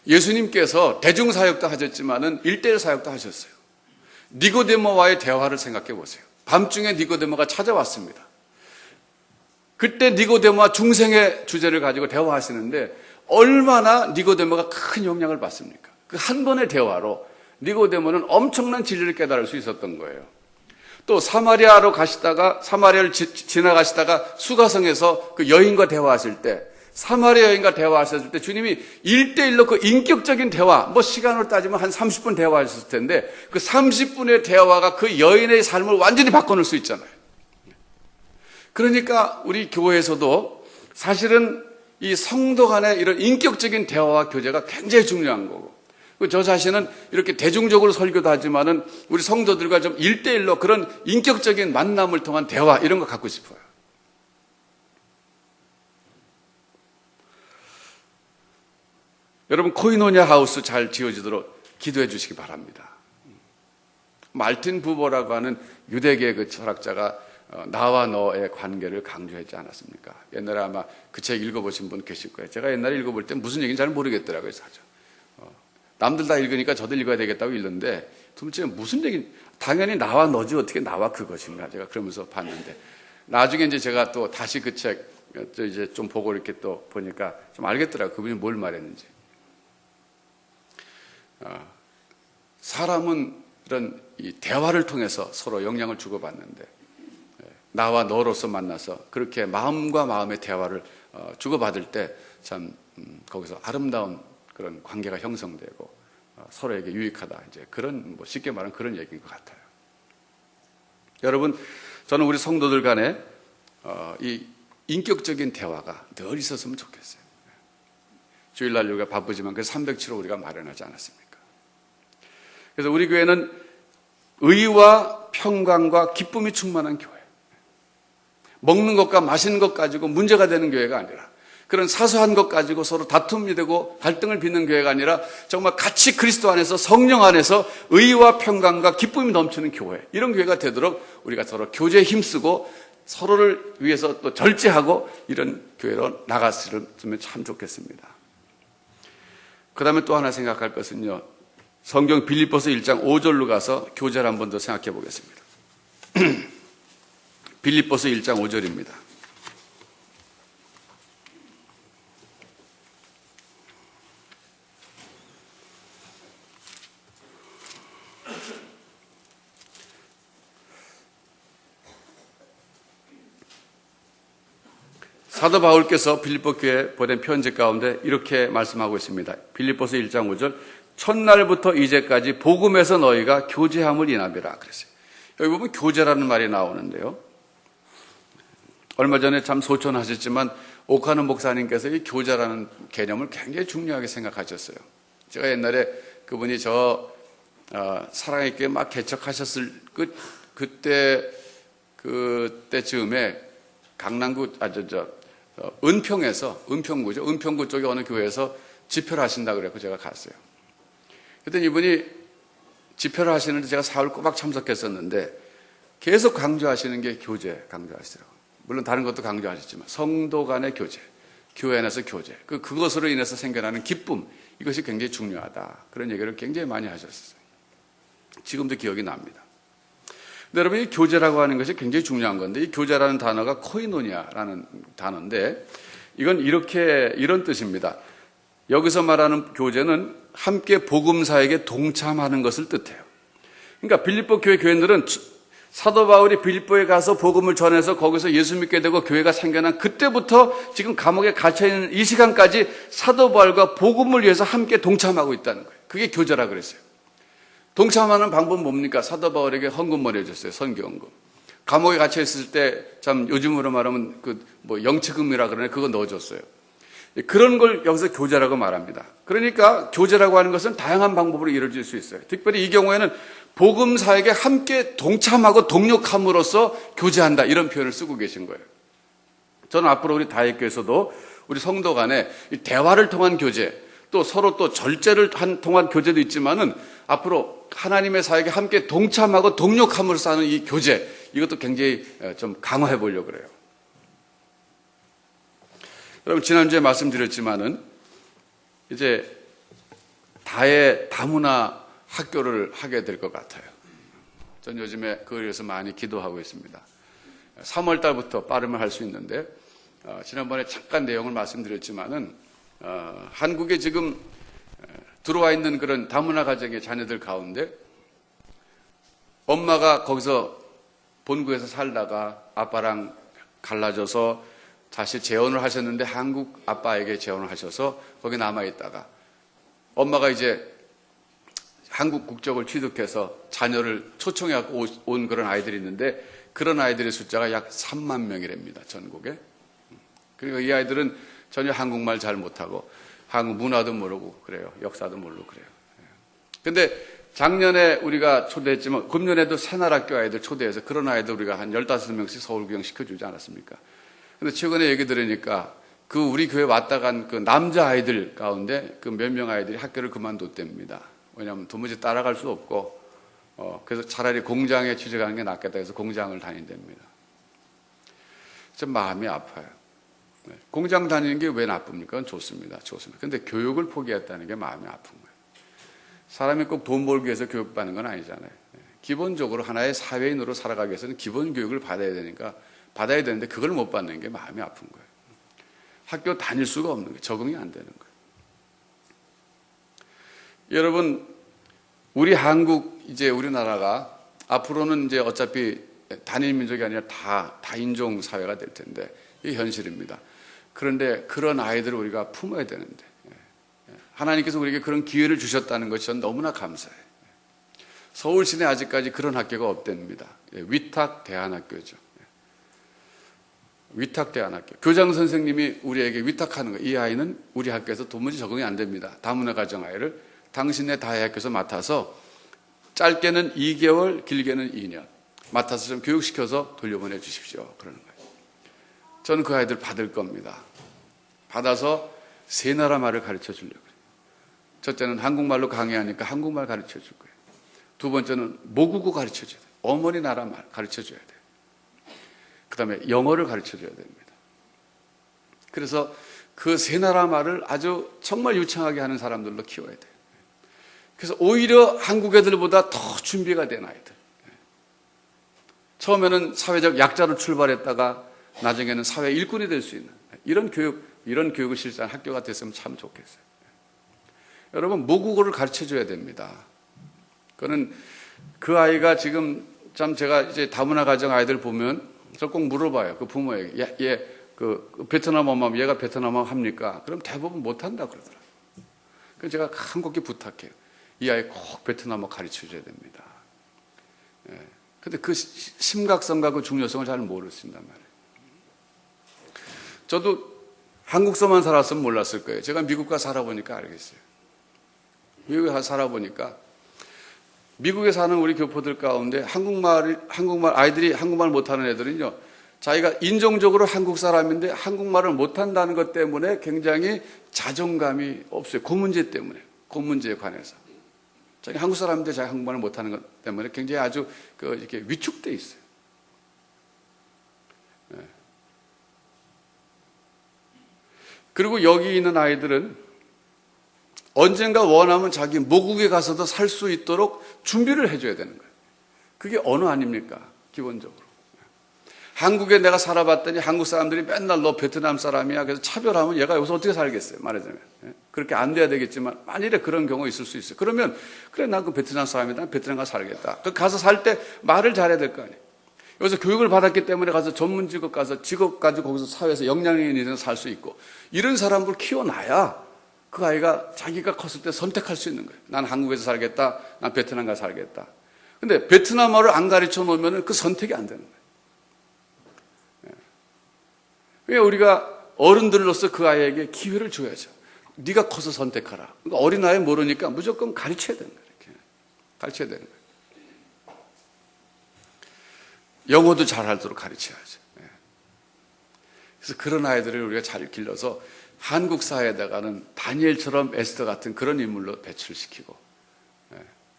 예수님께서 대중사역도 하셨지만은 1:1 사역도 하셨어요. 니고데모와의 대화를 생각해 보세요. 밤중에 니고데모가 찾아왔습니다. 그때 니고데모와 중생의 주제를 가지고 대화하시는데 얼마나 니고데모가 큰 영향을 받습니까? 그 한 번의 대화로 니고데모는 엄청난 진리를 깨달을 수 있었던 거예요. 또 사마리아로 가시다가, 사마리아를 지나가시다가 수가성에서 그 여인과 대화하실 때, 사마리아 여인과 대화하셨을 때 주님이 1:1로 그 인격적인 대화, 뭐 시간으로 따지면 한 30분 대화하셨을 텐데, 그 30분의 대화가 그 여인의 삶을 완전히 바꿔놓을 수 있잖아요. 그러니까 우리 교회에서도 사실은 이 성도 간의 이런 인격적인 대화와 교제가 굉장히 중요한 거고, 저 자신은 이렇게 대중적으로 설교도 하지만은 우리 성도들과 좀 1:1로 그런 인격적인 만남을 통한 대화, 이런 거 갖고 싶어요. 여러분, 코이노니아 하우스 잘 지어지도록 기도해 주시기 바랍니다. 말틴 부버라고 하는 유대계 그 철학자가 나와 너의 관계를 강조하지 않았습니까? 옛날에 아마 그 책 읽어보신 분 계실 거예요. 제가 옛날에 읽어볼 때 무슨 얘기인지 잘 모르겠더라고요, 사실. 남들 다 읽으니까 저도 읽어야 되겠다고 읽는데, 도대체 무슨 얘기, 당연히 나와 너지 어떻게 나와 그것인가, 제가 그러면서 봤는데, 나중에 이제 제가 또 다시 그 책 이제 좀 보고 이렇게 또 보니까 좀 알겠더라고요. 그분이 뭘 말했는지. 사람은 이런 이 대화를 통해서 서로 영향을 주고받는데, 나와 너로서 만나서 그렇게 마음과 마음의 대화를 주고받을 때 참 거기서 아름다운 그런 관계가 형성되고 서로에게 유익하다, 이제 그런, 뭐 쉽게 말하면 그런 얘기인 것 같아요. 여러분, 저는 우리 성도들 간에 이 인격적인 대화가 늘 있었으면 좋겠어요. 주일날 우리가 바쁘지만 그 307호 우리가 마련하지 않았습니까? 그래서 우리 교회는 의와 평강과 기쁨이 충만한 교회, 먹는 것과 마시는 것 가지고 문제가 되는 교회가 아니라, 그런 사소한 것 가지고 서로 다툼이 되고 갈등을 빚는 교회가 아니라, 정말 같이 그리스도 안에서, 성령 안에서 의와 평강과 기쁨이 넘치는 교회, 이런 교회가 되도록 우리가 서로 교제에 힘쓰고 서로를 위해서 또 절제하고 이런 교회로 나갔으면 참 좋겠습니다. 그 다음에 또 하나 생각할 것은요, 성경 빌립보서 1장 5절로 가서 교제를 한 번 더 생각해 보겠습니다. 빌립보서 1장 5절입니다. 사도 바울께서 빌립보 교회에 보낸 편지 가운데 이렇게 말씀하고 있습니다. 빌립보서 1장 5절, 첫날부터 이제까지 복음에서 너희가 교제함을 인하비라 그랬어요. 여기 보면 교제라는 말이 나오는데요, 얼마 전에 참 소천하셨지만 오카노 목사님께서 이 교제라는 개념을 굉장히 중요하게 생각하셨어요. 제가 옛날에 그분이 사랑의 교회 막 개척하셨을 그때쯤에 강남구, 은평구죠. 은평구 쪽에 어느 교회에서 집회를 하신다고 그랬고 제가 갔어요. 그랬더니 이분이 집회를 하시는데 제가 사흘 꼬박 참석했었는데 계속 강조하시는 게 교제 강조하시더라고요. 물론 다른 것도 강조하셨지만 성도 간의 교제, 교회 안에서 교제, 그것으로 인해서 생겨나는 기쁨, 이것이 굉장히 중요하다. 그런 얘기를 굉장히 많이 하셨어요. 지금도 기억이 납니다. 근데 여러분, 이 교제라고 하는 것이 굉장히 중요한 건데, 이 교제라는 단어가 코이노니아라는 단어인데, 이건 이런 뜻입니다. 여기서 말하는 교제는 함께 복음사에게 동참하는 것을 뜻해요. 그러니까 빌립보 교회 교인들은 사도 바울이 빌립보에 가서 복음을 전해서 거기서 예수 믿게 되고 교회가 생겨난 그때부터 지금 감옥에 갇혀있는 이 시간까지 사도 바울과 복음을 위해서 함께 동참하고 있다는 거예요. 그게 교제라 그랬어요. 동참하는 방법은 뭡니까? 사도 바울에게 헌금 보내줬어요. 선교헌금. 감옥에 갇혀있을 때 참 요즘으로 말하면 영치금이라 그러네. 그거 넣어줬어요. 그런 걸 여기서 교제라고 말합니다. 그러니까 교제라고 하는 것은 다양한 방법으로 이루어질 수 있어요. 특별히 이 경우에는 복음사에게 함께 동참하고 동력함으로써 교제한다, 이런 표현을 쓰고 계신 거예요. 저는 앞으로 우리 다윗교회에서도 우리 성도 간에 대화를 통한 교제, 또 서로 또 절제를 통한 교제도 있지만은 앞으로 하나님의 사역에 함께 동참하고 동력함으로써 하는 이 교제, 이것도 굉장히 좀 강화해 보려고 그래요. 여러분, 지난주에 말씀드렸지만은 이제 다문화 학교를 하게 될 것 같아요. 전 요즘에 그걸 위해서 많이 기도하고 있습니다. 3월 달부터 빠르면 할 수 있는데, 지난번에 잠깐 내용을 말씀드렸지만은 한국에 지금 들어와 있는 그런 다문화 가정의 자녀들 가운데 엄마가 거기서 본국에서 살다가 아빠랑 갈라져서 다시 재혼을 하셨는데 한국 아빠에게 재혼을 하셔서 거기 남아있다가 엄마가 이제 한국 국적을 취득해서 자녀를 초청해갖고 온 그런 아이들이 있는데 그런 아이들의 숫자가 약 3만 명이랍니다, 전국에. 그리고 이 아이들은 전혀 한국말 잘 못하고 한국 문화도 모르고 그래요. 역사도 모르고 그래요. 근데 작년에 우리가 초대했지만 금년에도 새날학교 아이들 초대해서 그런 아이들 우리가 한 15명씩 서울 구경 시켜주지 않았습니까? 근데 최근에 얘기 들으니까 그 우리 교회 왔다 간 그 남자 아이들 가운데 그 몇 명 아이들이 학교를 그만뒀답니다. 왜냐하면 도무지 따라갈 수 없고, 그래서 차라리 공장에 취직하는 게 낫겠다 해서 공장을 다닌답니다. 좀 마음이 아파요. 공장 다니는 게 왜 나쁩니까? 좋습니다. 좋습니다. 근데 교육을 포기했다는 게 마음이 아픈 거예요. 사람이 꼭 돈 벌기 위해서 교육받는 건 아니잖아요. 기본적으로 하나의 사회인으로 살아가기 위해서는 기본 교육을 받아야 되는데 그걸 못 받는 게 마음이 아픈 거예요. 학교 다닐 수가 없는 거예요. 적응이 안 되는 거예요. 여러분, 우리 한국, 이제 우리나라가 앞으로는 이제 어차피 단일 민족이 아니라 다인종 사회가 될 텐데, 이게 현실입니다. 그런데 그런 아이들을 우리가 품어야 되는데, 하나님께서 우리에게 그런 기회를 주셨다는 것이 저는 너무나 감사해요. 서울 시내에 아직까지 그런 학교가 없답니다. 위탁대안학교죠. 위탁대안학교. 교장 선생님이 우리에게 위탁하는 거예요. 이 아이는 우리 학교에서 도무지 적응이 안 됩니다. 다문화 가정 아이를 당신네 다혜학교에서 맡아서 짧게는 2개월, 길게는 2년 맡아서 좀 교육시켜서 돌려보내 주십시오. 그러는 거예요. 저는 그 아이들 받을 겁니다. 받아서 세 나라 말을 가르쳐 주려고 해요. 첫째는 한국말로 강의하니까 한국말 가르쳐 줄 거예요. 두 번째는 모국어 가르쳐 줘야 돼요. 어머니 나라 말 가르쳐 줘야 돼요. 그 다음에 영어를 가르쳐 줘야 됩니다. 그래서 그 세 나라 말을 아주 정말 유창하게 하는 사람들로 키워야 돼요. 그래서 오히려 한국 애들보다 더 준비가 된 아이들. 처음에는 사회적 약자로 출발했다가 나중에는 사회 일꾼이 될 수 있는 이런 교육을 실시하는 학교가 됐으면 참 좋겠어요. 여러분, 모국어를 가르쳐 줘야 됩니다. 그거는 그 아이가 지금 참 제가 이제 다문화 가정 아이들 보면 저 꼭 물어봐요. 그 부모에게. 얘 그 베트남 엄마, 얘가 베트남어 합니까? 그럼 대부분 못한다 그러더라고요. 그래서 제가 한국에 부탁해요. 이 아이 꼭 베트남어 가르쳐 줘야 됩니다. 근데 그 심각성과 그 중요성을 잘 모르신단 말이에요. 저도 한국서만 살았으면 몰랐을 거예요. 제가 미국 가서 살아보니까 알겠어요. 미국에 가서 살아보니까 미국에 사는 우리 교포들 가운데 아이들이 한국말 못하는 애들은요, 자기가 인종적으로 한국 사람인데 한국말을 못한다는 것 때문에 굉장히 자존감이 없어요. 그 문제 때문에, 그 문제에 관해서. 자기 한국 사람인데 자기 한국말을 못하는 것 때문에 굉장히 아주 이렇게 위축돼 있어요. 네. 그리고 여기 있는 아이들은 언젠가 원하면 자기 모국에 가서도 살 수 있도록 준비를 해줘야 되는 거예요. 그게 언어 아닙니까? 기본적으로. 한국에 내가 살아봤더니 한국 사람들이 맨날 너 베트남 사람이야. 그래서 차별하면 얘가 여기서 어떻게 살겠어요? 말하자면. 그렇게 안 돼야 되겠지만 만일에 그런 경우가 있을 수 있어요. 그러면 그래, 난 그 베트남 사람이다. 베트남 가서 살겠다. 가서 살 때 말을 잘해야 될 거 아니에요. 여기서 교육을 받았기 때문에 가서 전문 직업 가서 직업 가지고 거기서 사회에서 역량이 있는 살 수 있고, 이런 사람을 키워놔야 그 아이가 자기가 컸을 때 선택할 수 있는 거예요. 난 한국에서 살겠다. 난 베트남 가서 살겠다. 근데 베트남어를 안 가르쳐 놓으면 그 선택이 안 되는 거예요. 왜 우리가 어른들로서 그 아이에게 기회를 줘야죠. 네가 커서 선택하라. 그러니까 어린아이 모르니까 무조건 가르쳐야 되는 거예요. 이렇게. 가르쳐야 되는 거예요. 영어도 잘하도록 가르쳐야죠. 그래서 그런 아이들을 우리가 잘 길러서 한국 사회에다가는 다니엘처럼 에스더 같은 그런 인물로 배출시키고,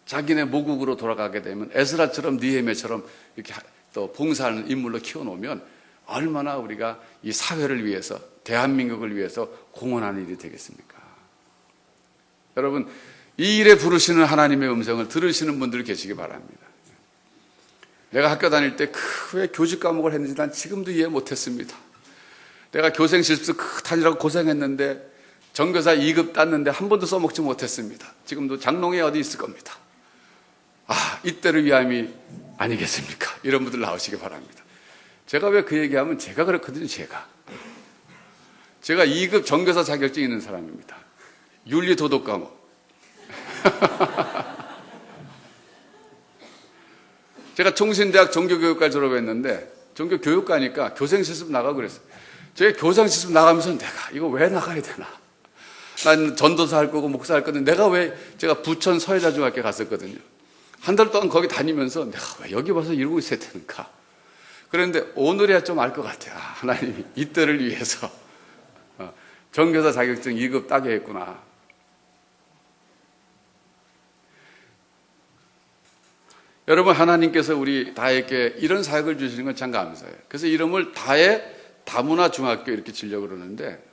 자기네 모국으로 돌아가게 되면 에스라처럼 느헤미야처럼 이렇게 또 봉사하는 인물로 키워놓으면 얼마나 우리가 이 사회를 위해서, 대한민국을 위해서 공헌하는 일이 되겠습니까? 여러분, 이 일에 부르시는 하나님의 음성을 들으시는 분들 계시기 바랍니다. 내가 학교 다닐 때 왜 교직 과목을 했는지 난 지금도 이해 못했습니다. 내가 교생 실습 다니라고 고생했는데 전교사 2급 땄는데 한 번도 써먹지 못했습니다. 지금도 장롱에 어디 있을 겁니다. 이때를 위함이 아니겠습니까? 이런 분들 나오시기 바랍니다. 제가 왜 그 얘기하면 제가 그렇거든요. 제가 2급 전교사 자격증 있는 사람입니다. 윤리 도덕 과목. 제가 총신대학 종교교육과 졸업했는데 종교교육과니까 교생실습 나가고 그랬어요. 제가 교생실습 나가면서 내가 이거 왜 나가야 되나? 난 전도사 할 거고 목사 할 건데 내가 왜, 제가 부천 서해자중학교 갔었거든요. 한 달 동안 거기 다니면서 내가 왜 여기 와서 이러고 있어야 되는가? 그런데 오늘이야 좀 알 것 같아요. 하나님이 이때를 위해서 전교사 자격증 2급 따게 했구나. 여러분, 하나님께서 우리 다에게 이런 사역을 주시는 건 참 감사해요. 그래서 이름을 다의 다문화 중학교 이렇게 지려고 그러는데,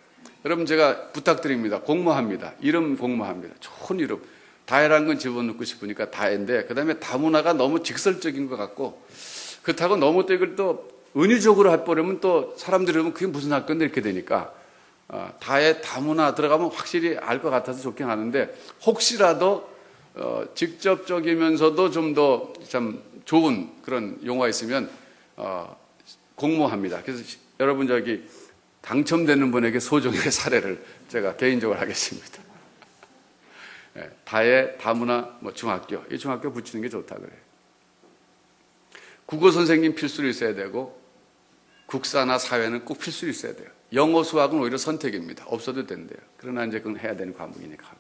여러분 제가 부탁드립니다. 공모합니다. 이름 공모합니다. 좋은 이름. 다혜라는 건 집어넣고 싶으니까 다혜인데, 그 다음에 다문화가 너무 직설적인 것 같고, 그렇다고 너무 또 이걸 또 은유적으로 해버리면 또 사람들이 그러면 그게 무슨 학교인데 이렇게 되니까, 다혜 다문화 들어가면 확실히 알 것 같아서 좋긴 하는데, 혹시라도 직접적이면서도 좀 더 참 좋은 그런 용어가 있으면 공모합니다. 그래서 여러분 저기 당첨되는 분에게 소정의 사례를 제가 개인적으로 하겠습니다. 다의 다문화 중학교, 이 중학교 붙이는 게 좋다 그래요. 국어 선생님 필수로 있어야 되고 국사나 사회는 꼭 필수로 있어야 돼요. 영어 수학은 오히려 선택입니다. 없어도 된대요. 그러나 이제 그건 해야 되는 과목이니까 하고.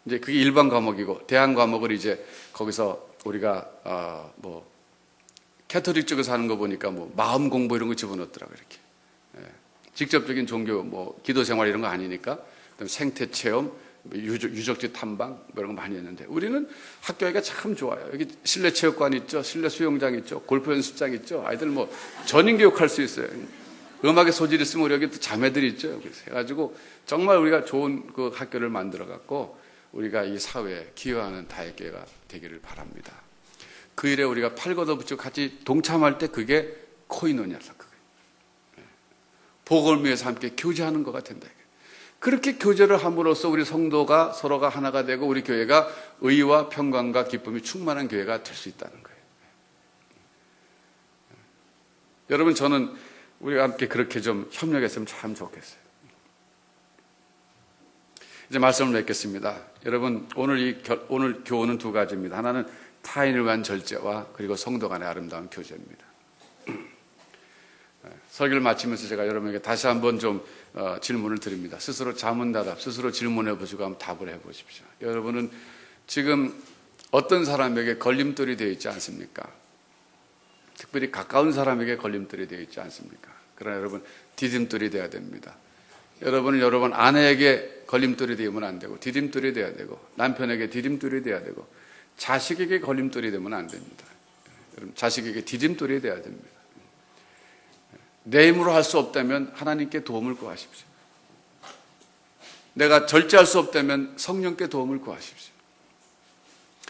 이제 그게 일반 과목이고, 대안 과목을 이제 거기서 우리가 캐토릭 쪽에서 하는 거 보니까 마음 공부 이런 거 집어넣더라고요. 이렇게 직접적인 종교 기도 생활 이런 거 아니니까, 그다음에 생태 체험, 유적지 탐방 이런 거 많이 했는데, 우리는 학교가 참 좋아요. 여기 실내 체육관 있죠, 실내 수영장 있죠, 골프 연습장 있죠. 아이들 전인 교육할 수 있어요. 음악에 소질 있으면 우리 여기 또 자매들이 있죠. 그래서 해가지고 정말 우리가 좋은 그 학교를 만들어 갖고 우리가 이 사회에 기여하는 다혜교회가 되기를 바랍니다. 그 일에 우리가 팔 걷어붙이고 같이 동참할 때 그게 코이노니아다. 복음을 위해서 함께 교제하는 거가 된다. 그렇게 교제를 함으로써 우리 성도가 서로가 하나가 되고 우리 교회가 의와 평강과 기쁨이 충만한 교회가 될 수 있다는 거예요. 여러분, 저는 우리가 함께 그렇게 좀 협력했으면 참 좋겠어요. 이제 말씀을 맺겠습니다. 여러분, 오늘 교훈은 두 가지입니다. 하나는 타인을 위한 절제와 그리고 성도 간의 아름다운 교제입니다. 설교를 마치면서 제가 여러분에게 다시 한번 좀 질문을 드립니다. 스스로 자문답, 스스로 질문해 보시고 한번 답을 해 보십시오. 여러분은 지금 어떤 사람에게 걸림돌이 되어 있지 않습니까? 특별히 가까운 사람에게 걸림돌이 되어 있지 않습니까? 그러나 여러분, 디딤돌이 되어야 됩니다. 여러분은 여러분 아내에게 걸림돌이 되면 안 되고, 디딤돌이 되어야 되고, 남편에게 디딤돌이 되어야 되고, 자식에게 걸림돌이 되면 안 됩니다. 여러분, 자식에게 디딤돌이 되어야 됩니다. 내 힘으로 할 수 없다면 하나님께 도움을 구하십시오. 내가 절제할 수 없다면 성령께 도움을 구하십시오.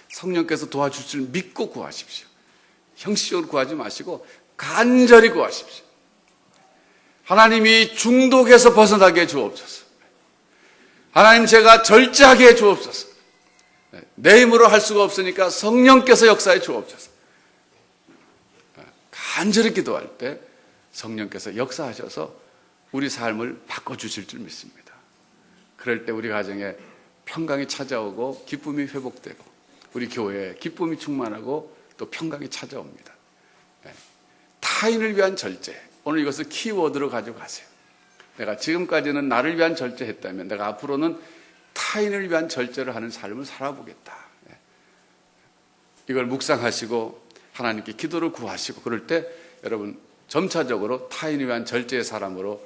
성령께서 도와줄 줄 믿고 구하십시오. 형식적으로 구하지 마시고 간절히 구하십시오. 하나님이 중독에서 벗어나게 해 주옵소서. 하나님, 제가 절제하게 해 주옵소서. 내 힘으로 할 수가 없으니까 성령께서 역사해 주옵소서. 간절히 기도할 때 성령께서 역사하셔서 우리 삶을 바꿔주실 줄 믿습니다. 그럴 때 우리 가정에 평강이 찾아오고 기쁨이 회복되고 우리 교회에 기쁨이 충만하고 또 평강이 찾아옵니다. 타인을 위한 절제, 오늘 이것을 키워드로 가지고 가세요. 내가 지금까지는 나를 위한 절제했다면 내가 앞으로는 타인을 위한 절제를 하는 삶을 살아보겠다. 이걸 묵상하시고 하나님께 기도를 구하시고 그럴 때 여러분 점차적으로 타인을 위한 절제의 사람으로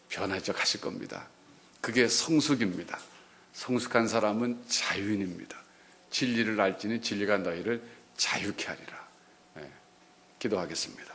변하져 가실 겁니다. 그게 성숙입니다. 성숙한 사람은 자유인입니다. 진리를 알지니 진리가 너희를 자유케 하리라. 기도하겠습니다.